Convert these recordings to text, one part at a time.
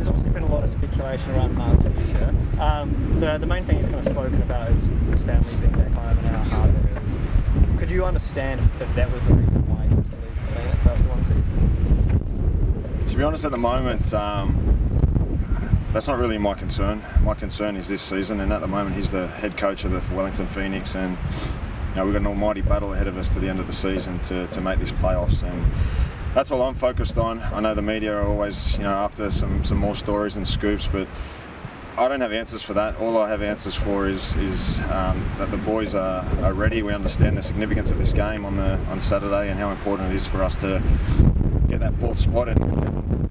there's obviously been a lot of speculation around Mark's future. The main thing he's kind of spoken about is his family being back home and how hard that is. Could you understand if that was the reason why he was to leave Phoenix after one season? To be honest, at the moment, that's not really my concern. My concern is this season, and at the moment he's the head coach of the Wellington Phoenix, and we've got an almighty battle ahead of us to the end of the season to make these playoffs, and that's all I'm focused on. I know the media are always after some more stories and scoops, but I don't have answers for that. All I have answers for is that the boys are ready. We understand the significance of this game on Saturday and how important it is for us to get that fourth spot and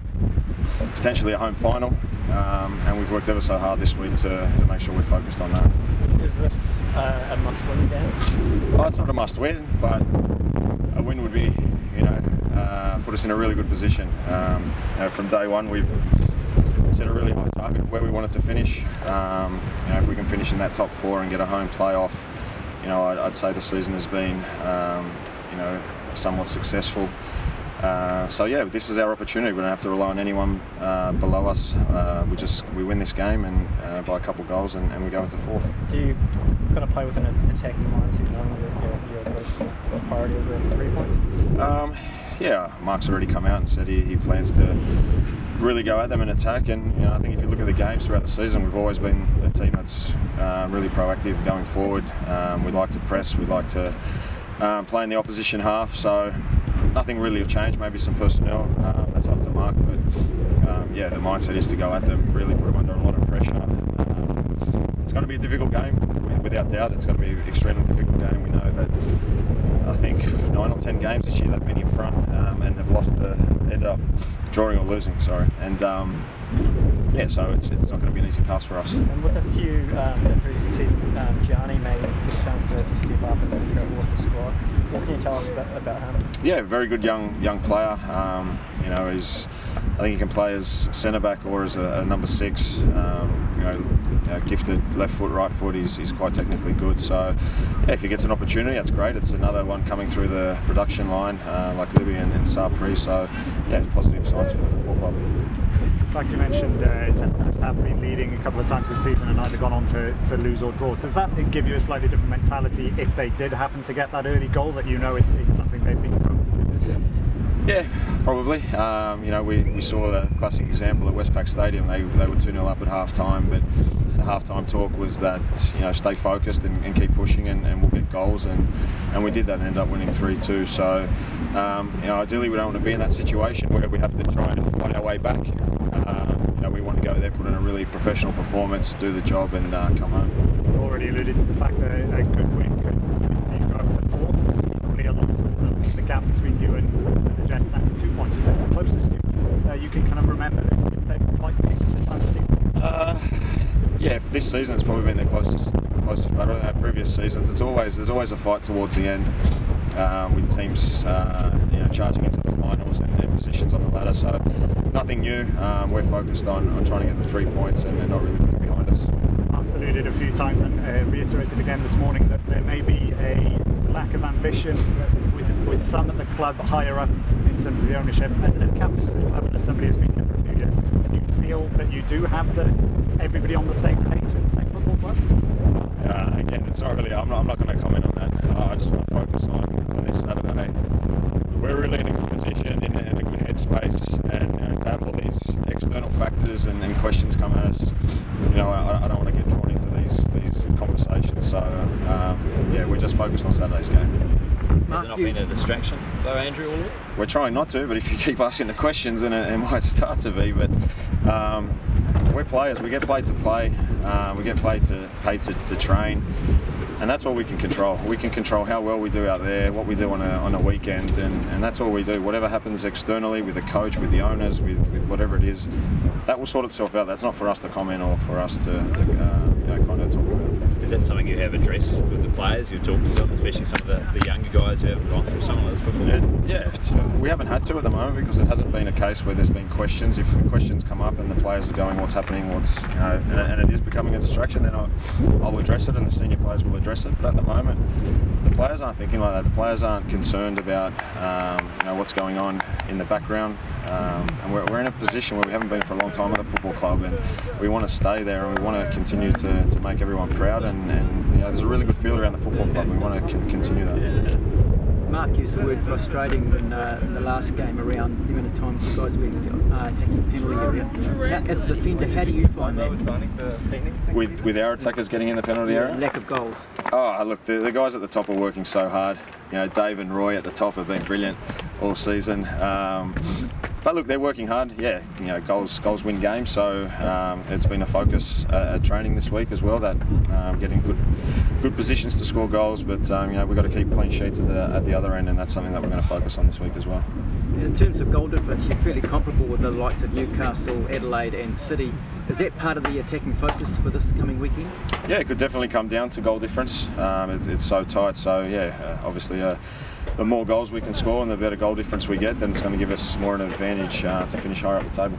potentially a home final. And we've worked ever so hard this week to make sure we're focused on that. Is this a must-win game? Well, it's not a must-win, but a win would be, put us in a really good position. From day one, we've set a really high target of where we wanted to finish. If we can finish in that top four and get a home playoff, I'd say the season has been, somewhat successful. So yeah, this is our opportunity. We don't have to rely on anyone below us. We win this game and by a couple of goals, and we go into fourth. Do you kind of play with an attacking mindset, knowing that your priority is the 3 points? Yeah, Mark's already come out and said he plans to really go at them and attack. And I think if you look at the games throughout the season, we've always been a team that's really proactive going forward. We like to press. We like to play in the opposition half. So nothing really will change. Maybe some personnel. That's up to Mark. But yeah, the mindset is to go at them, really put them under a lot of pressure. It's going to be a difficult game, without doubt. It's going to be an extremely difficult game. We know that I think 9 or 10 games this year they've been in front and have ended up drawing or losing. Sorry, and yeah, so it's not going to be an easy task for us. And with a few injuries, you see Gianni made a chance to step up and travel with the squad. What can you tell us about him? Yeah, very good young player. He's, I think he can play as centre back or as a number 6. Gifted left foot, right foot. He's quite technically good. So yeah, if he gets an opportunity, that's great. It's another one coming through the production line, like Libby and Sapri. So yeah, positive signs for the football club. Like you mentioned, centre-backs have been leading a couple of times this season and either gone on to lose or draw. Does that give you a slightly different mentality if they did happen to get that early goal, that it's something they've been prone to do this year? Yeah, probably. We saw the classic example at Westpac Stadium. They were 2-0 up at half-time, but the half-time talk was that stay focused and keep pushing and we'll get goals, and we did that and ended up winning 3-2. So ideally we don't want to be in that situation where we have to try and fight our way back. We want to go there, put in a really professional performance, do the job, and come home. You already alluded to the fact that a good win could see you go up to fourth. Probably a lot of the gap between you and the Jets down to 2 points. Is it the closest you can kind of remember that it's been taken fight this time of the season? Yeah, for this season it's probably been the closest battle. In our previous seasons, there's always a fight towards the end, with teams charging into the finals and their positions on the ladder. So nothing new. We're focused on trying to get the 3 points and not really looking behind us. Mark's alluded a few times and reiterated again this morning that there may be a lack of ambition with some at the club higher up in terms of the ownership. As captain of the club and as somebody who's been here for a few years, do you feel that you do have everybody on the same page in the same football club? Again, it's not really. I'm not going to comment on that. I just want to focus on this Saturday. We're really in a good position, in a good headspace, and to have all these external factors and questions come at us, I don't want to get drawn into these conversations. So yeah, we're just focused on Saturday's game. Has it not been a distraction though, Andrew, all of it? We're trying not to, but if you keep asking the questions, then it might start to be. But we're players. We get paid to play. We get paid to train, and that's all we can control. We can control how well we do out there, what we do on a weekend, and that's all we do. Whatever happens externally with the coach, with the owners, with whatever it is, that will sort itself out. That's not for us to comment or for us to kind of talk about. Is that something you have addressed with the players you're talking to, especially some of the younger guys who haven't gone through something like this before? Yeah, we haven't had to at the moment because it hasn't been a case where there's been questions. If the questions come up and the players are going, what's happening, and it is becoming a distraction, then I'll address it and the senior players will address it. But at the moment, the players aren't thinking like that. The players aren't concerned about what's going on in the background. And we're in a position where we haven't been for a long time at the football club, and we want to stay there and we want to continue to make everyone proud. And there's a really good feel around the football club. We want to continue that. Mark used the word frustrating in the last game around the amount of times you guys were taking penalty area. As a defender, how do you find that? With our attackers getting in the penalty area? Lack of goals. Oh, look, the guys at the top are working so hard. Dave and Roy at the top have been brilliant all season. But look, they're working hard. Yeah, goals win games. So it's been a focus at training this week as well. That getting good positions to score goals. But we've got to keep clean sheets at the other end, and that's something that we're going to focus on this week as well. In terms of goal difference, you're fairly comparable with the likes of Newcastle, Adelaide, and City. Is that part of the attacking focus for this coming weekend? Yeah, it could definitely come down to goal difference. It's so tight. So yeah, obviously. The more goals we can score and the better goal difference we get, then it's going to give us more an advantage to finish higher up the table.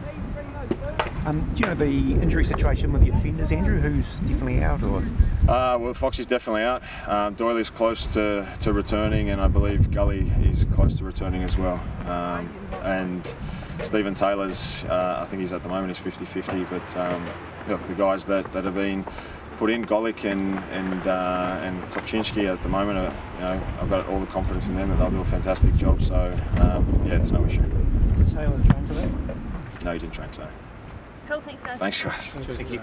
Do you know the injury situation with the defenders, Andrew? Who's definitely out? Or? Well, Foxy's definitely out. Doyley's close to returning, and I believe Gully is close to returning as well. And Stephen Taylor's, I think he's at the moment, he's 50-50, but look, the guys that have been put in, Golik and Kopczynski at the moment, I've got all the confidence in them that they'll do a fantastic job. So yeah, it's no issue. Did Taylor train today? No, he didn't train today. Cool, thanks guys. Thanks guys. Thank you.